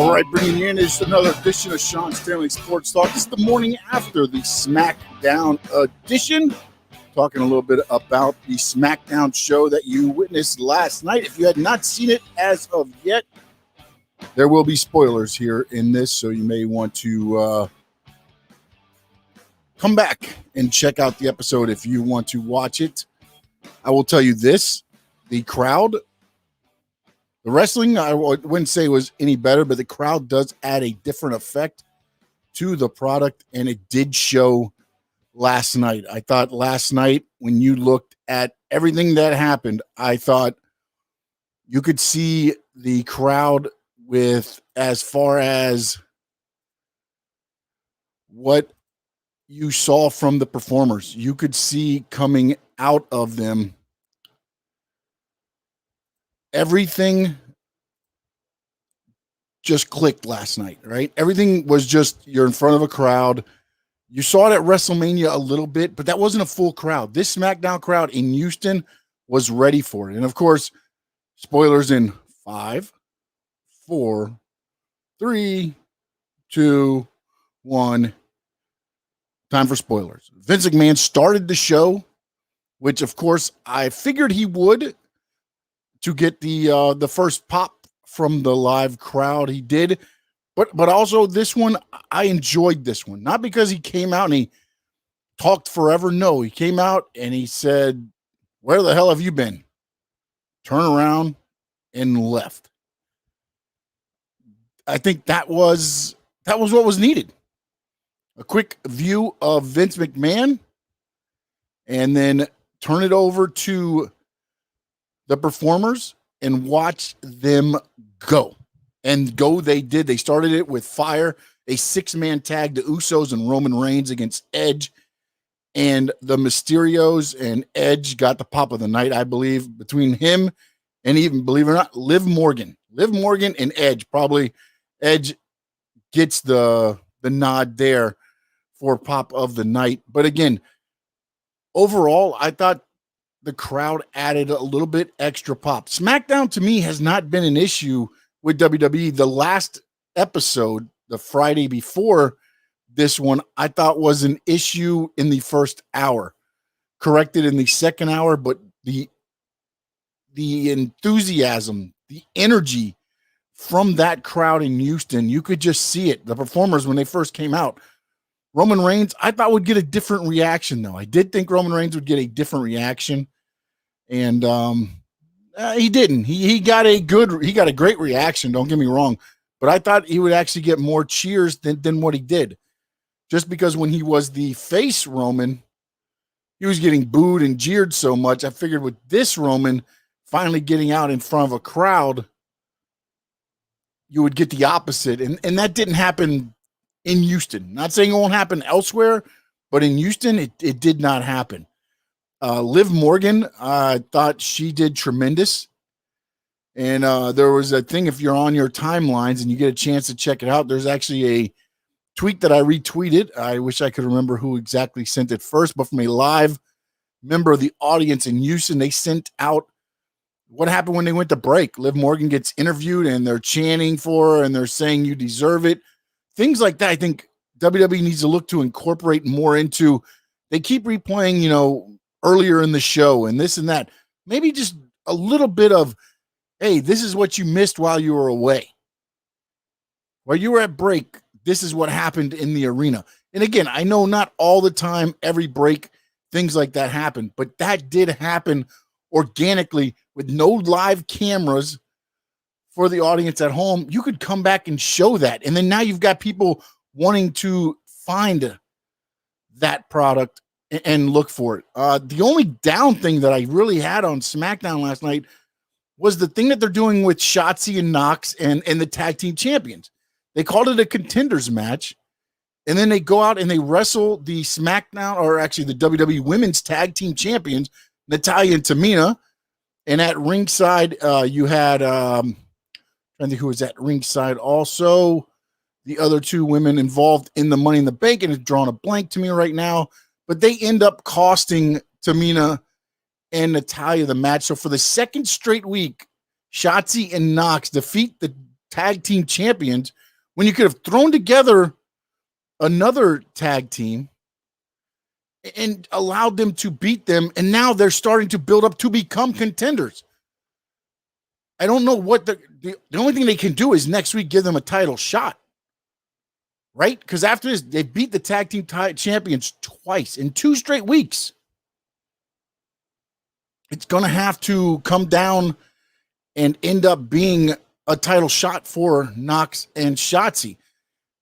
All right, bringing you in is another edition of Sean Stanley Sports Talk. This is the morning after the Smackdown edition. Talking a little bit about the Smackdown show that you witnessed last night. If you had not seen it as of yet, there will be spoilers here in this, so you may want to come back and check out the episode if you want to watch it. I will tell you this, the crowd, the wrestling, I wouldn't say was any better, but the crowd does add a different effect to the product, and it did show last night. I thought last night when you looked at everything that happened, I thought you could see the crowd with as far as what you saw from the performers. You could see coming out of them everything just clicked last night, right? Everything was just, you're in front of a crowd. You saw it at WrestleMania a little bit, but that wasn't a full crowd. This SmackDown crowd in Houston was ready for it. And of course, spoilers in 5, 4, 3, 2, 1. Time for spoilers. Vince McMahon started the show, which of course I figured he would, to get the first pop from the live crowd. He did, but also this one, I enjoyed this one. Not because he came out and he talked forever. No, he came out and he said, "Where the hell have you been?" Turn around and left. I think that was what was needed. A quick view of Vince McMahon, and then turn it over to the performers and watch them go. And go they did. They started it with fire, a 6-man tag, the Usos and Roman Reigns against Edge. And the Mysterios and Edge got the pop of the night, I believe, between him and, even, believe it or not, Liv Morgan. Liv Morgan and Edge. Probably Edge gets the nod there for pop of the night. But again, overall, I thought the crowd added a little bit extra pop. SmackDown to me has not been an issue with WWE. The last episode, the Friday before this one, I thought was an issue in the first hour, corrected in the second hour, but the enthusiasm, the energy from that crowd in Houston, you could just see it. The performers, when they first came out, Roman Reigns, I thought would get a different reaction, though. I did think Roman Reigns would get a different reaction, and he didn't. He got a great reaction. Don't get me wrong, but I thought he would actually get more cheers than what he did, just because when he was the face Roman, he was getting booed and jeered so much. I figured with this Roman finally getting out in front of a crowd, you would get the opposite, and that didn't happen in Houston. Not saying it won't happen elsewhere, but in Houston, it did not happen. Liv Morgan, I thought she did tremendous. And there was a thing, if you're on your timelines and you get a chance to check it out, there's actually a tweet that I retweeted. I wish I could remember who exactly sent it first, but from a live member of the audience in Houston, they sent out what happened when they went to break. Liv Morgan gets interviewed and they're chanting for her and they're saying you deserve it. Things like that, I think WWE needs to look to incorporate more into. They keep replaying, earlier in the show and this and that. Maybe just a little bit of, hey, this is what you missed while you were away. While you were at break, this is what happened in the arena. And again, I know not all the time, every break, things like that happen, but that did happen organically with no live cameras for the audience at home. You could come back and show that. And then now you've got people wanting to find that product and look for it. The only down thing that I really had on SmackDown last night was the thing that they're doing with Shotzi and Knox and the tag team champions. They called it a contenders match. And then they go out and they wrestle the SmackDown, or actually the WWE women's tag team champions, Natalya and Tamina. And at ringside, you had, I think who was at ringside also, the other two women involved in the Money in the Bank, and it's drawn a blank to me right now, but they end up costing Tamina and Natalya the match. So for the second straight week, Shotzi and Knox defeat the tag team champions, when you could have thrown together another tag team and allowed them to beat them, and now they're starting to build up to become contenders. I don't know what the only thing they can do is next week give them a title shot, right? Because after this, they beat the tag team champions twice in 2 straight weeks. It's going to have to come down and end up being a title shot for Knox and Shotzi.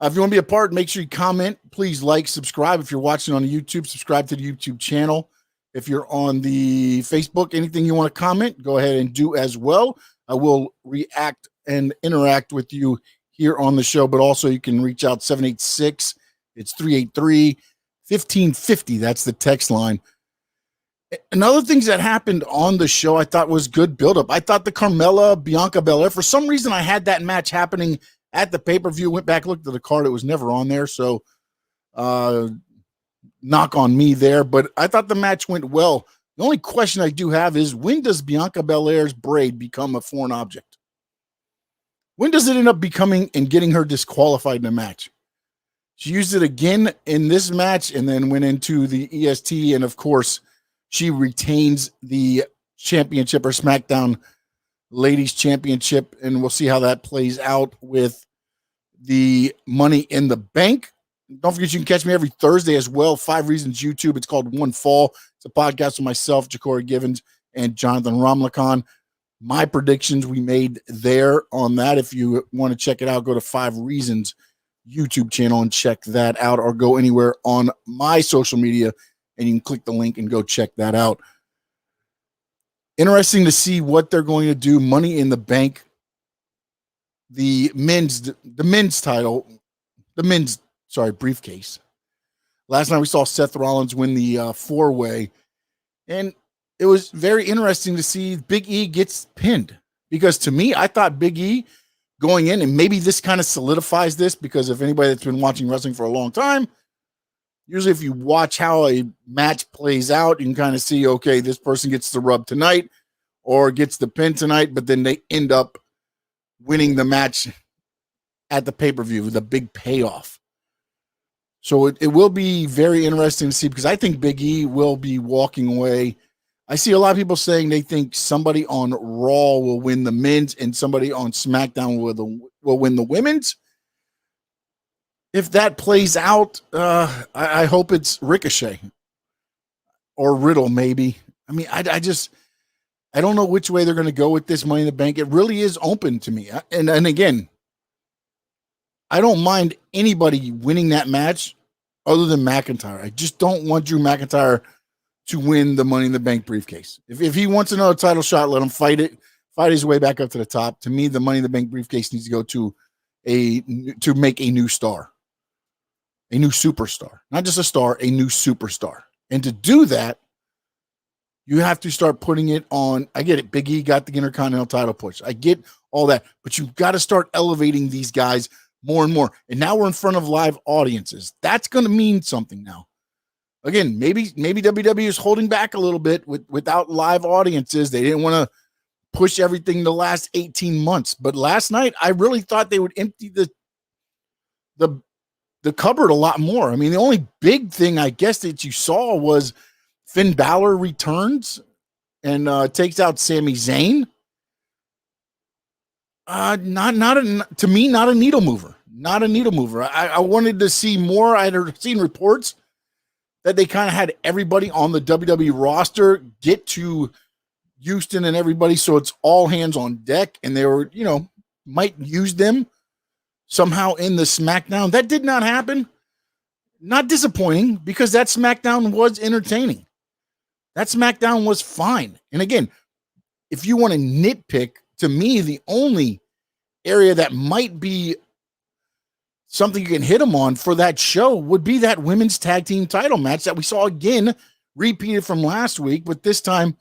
If you want to be a part, make sure you comment. Please like, subscribe. If you're watching on YouTube, subscribe to the YouTube channel. If you're on the Facebook, anything you want to comment, go ahead and do as well. I will react and interact with you here on the show, but also you can reach out 786. It's 383-1550. That's the text line. And other things that happened on the show I thought was good buildup. I thought the Carmella Bianca Belair, for some reason I had that match happening at the pay-per-view, went back, looked at the card. It was never on there. So knock on me there, but I thought the match went well. The only question I do have is, when does Bianca Belair's braid become a foreign object? When does it end up becoming and getting her disqualified in a match? She used it again in this match and then went into the EST. And of course, she retains the championship, or SmackDown Ladies Championship. And we'll see how that plays out with the Money in the Bank. Don't forget, you can catch me every Thursday as well. 5 Reasons YouTube. It's called One Fall. It's a podcast with myself, Ja'Cory Givens, and Jonathan Ramlakan. My predictions we made there on that. If you want to check it out, go to 5 Reasons YouTube channel and check that out, or go anywhere on my social media and you can click the link and go check that out. Interesting to see what they're going to do. Money in the Bank, the men's title, briefcase. Last night we saw Seth Rollins win the 4-way, and it was very interesting to see Big E gets pinned, because to me, I thought Big E going in, and maybe this kind of solidifies this, because if anybody that's been watching wrestling for a long time, usually if you watch how a match plays out, you can kind of see, okay, this person gets the rub tonight or gets the pin tonight, but then they end up winning the match at the pay-per-view with a big payoff. So it will be very interesting to see, because I think Big E will be walking away. I see a lot of people saying they think somebody on Raw will win the men's and somebody on SmackDown will win the women's. If that plays out, I hope it's Ricochet or Riddle, maybe. I mean, I don't know which way they're going to go with this Money in the Bank. It really is open to me. And again, I don't mind anybody winning that match other than McIntyre. I just don't want Drew McIntyre to win the Money in the Bank briefcase. If he wants another title shot, let him fight his way back up to the top. To me, the Money in the Bank briefcase needs to go to make a new star, a new superstar, not just a star, a new superstar. And to do that, you have to start putting it on. I get it. Big E got the Intercontinental title push. I get all that, but you've got to start elevating these guys more and more. And now we're in front of live audiences. That's going to mean something now. Again, maybe WWE is holding back a little bit without live audiences. They didn't want to push everything the last 18 months. But last night, I really thought they would empty the cupboard a lot more. I mean, the only big thing I guess that you saw was Finn Balor returns and takes out Sami Zayn. To me, not a needle mover. Not a needle mover. I wanted to see more. I had seen reports that they kind of had everybody on the WWE roster get to Houston and everybody, so it's all hands on deck, and they were, might use them somehow in the SmackDown. That did not happen. Not disappointing, because that SmackDown was entertaining. That SmackDown was fine. And again, if you want to nitpick, to me, the only area that might be something you can hit them on for that show would be that women's tag team title match that we saw again, repeated from last week, but this time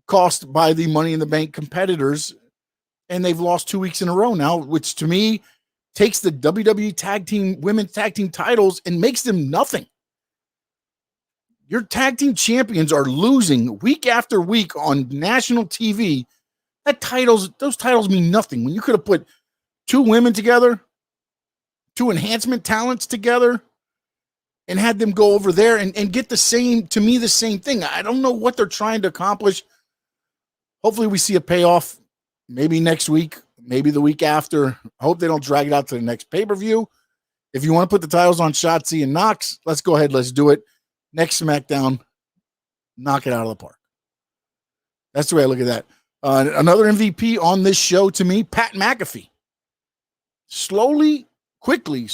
cost by the Money in the Bank competitors. And they've lost 2 weeks in a row now, which to me takes the WWE women's tag team titles and makes them nothing. Your tag team champions are losing week after week on national TV. Those titles mean nothing. When you could have put 2 women together two enhancement talents together and had them go over there and get the same, to me, the same thing. I don't know what they're trying to accomplish. Hopefully we see a payoff maybe next week, maybe the week after. I hope they don't drag it out to the next pay-per-view. If you want to put the titles on Shotzi and Knox, let's go ahead. Let's do it. Next SmackDown, knock it out of the park. That's the way I look at that. Another MVP on this show to me, Pat McAfee. Quickly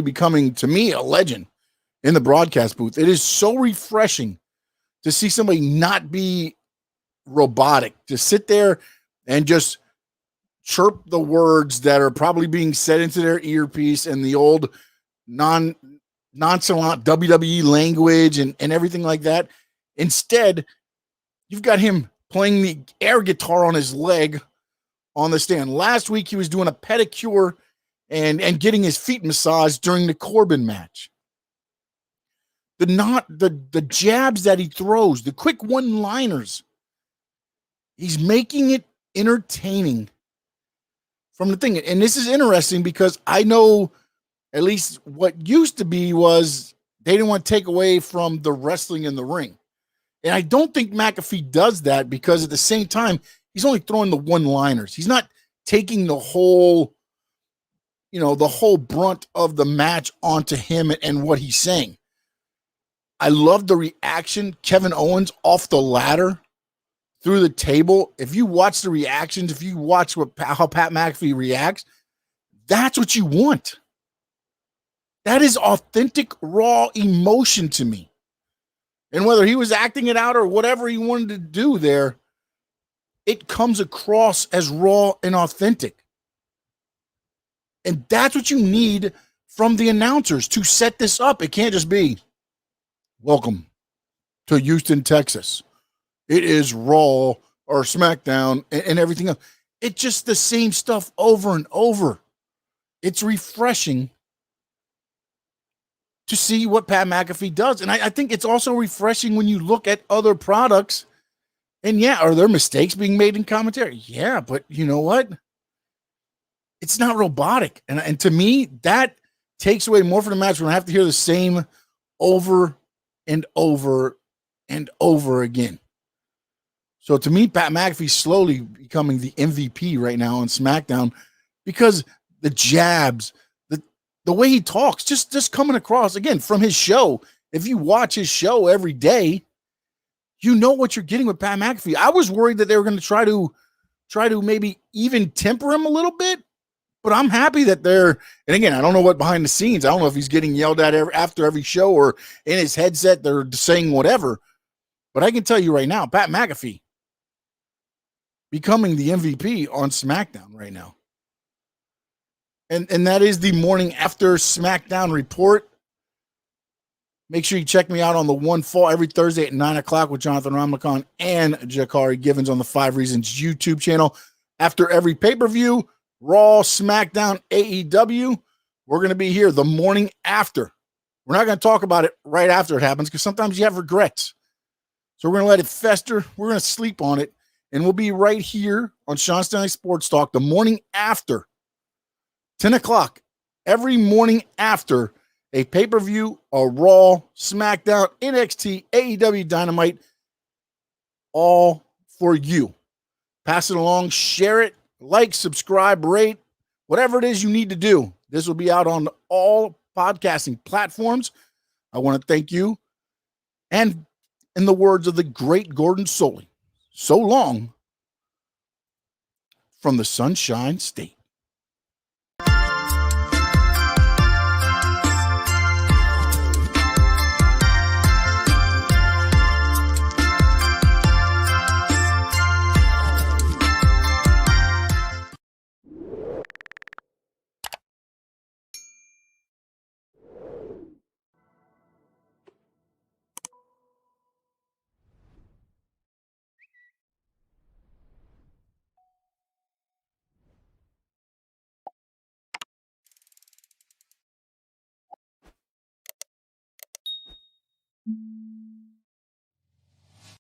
becoming, to me, a legend in the broadcast booth. It is so refreshing to see somebody not be robotic, to sit there and just chirp the words that are probably being said into their earpiece and the old nonchalant WWE language and everything like that. Instead, you've got him playing the air guitar on his leg on the stand. Last week, he was doing a pedicure and getting his feet massaged during the Corbin match. The jabs that he throws, the quick one-liners, he's making it entertaining from the thing. And this is interesting because I know at least what used to be was they didn't want to take away from the wrestling in the ring. And I don't think McAfee does that because at the same time, he's only throwing the one-liners. He's not taking the whole brunt of the match onto him and what he's saying. I love the reaction. Kevin Owens off the ladder through the table. If you watch the reactions, if you watch how Pat McAfee reacts, that's what you want. That is authentic, raw emotion to me. And whether he was acting it out or whatever he wanted to do there, it comes across as raw and authentic. And that's what you need from the announcers to set this up. It can't just be, welcome to Houston, Texas. It is Raw or SmackDown and everything else. It's just the same stuff over and over. It's refreshing to see what Pat McAfee does. And I think it's also refreshing when you look at other products. And yeah, are there mistakes being made in commentary? Yeah, but you know what? It's not robotic. And to me, that takes away more from the match when I have to hear the same over and over and over again. So to me, Pat McAfee's slowly becoming the MVP right now on SmackDown because the jabs, the way he talks, just coming across, again, from his show. If you watch his show every day, you know what you're getting with Pat McAfee. I was worried that they were going to try to maybe even temper him a little bit. But I'm happy that and again, I don't know what behind the scenes. I don't know if he's getting yelled at after every show or in his headset, they're saying whatever. But I can tell you right now, Pat McAfee becoming the MVP on SmackDown right now. And that is the morning after SmackDown report. Make sure you check me out on the One Fall every Thursday at 9 o'clock with Jonathan Ramakan and Jakari Givens on the 5 Reasons YouTube channel. After every pay-per-view, Raw, SmackDown, AEW, we're going to be here the morning after. We're not going to talk about it right after it happens because sometimes you have regrets. So we're going to let it fester. We're going to sleep on it. And we'll be right here on Sean Stanley Sports Talk the morning after, 10 o'clock, every morning after a pay-per-view, a Raw, SmackDown, NXT, AEW Dynamite, all for you. Pass it along, share it, like, subscribe, rate, whatever it is you need to do. This will be out on all podcasting platforms. I want to thank you. And in the words of the great Gordon Soley, so long from the Sunshine State.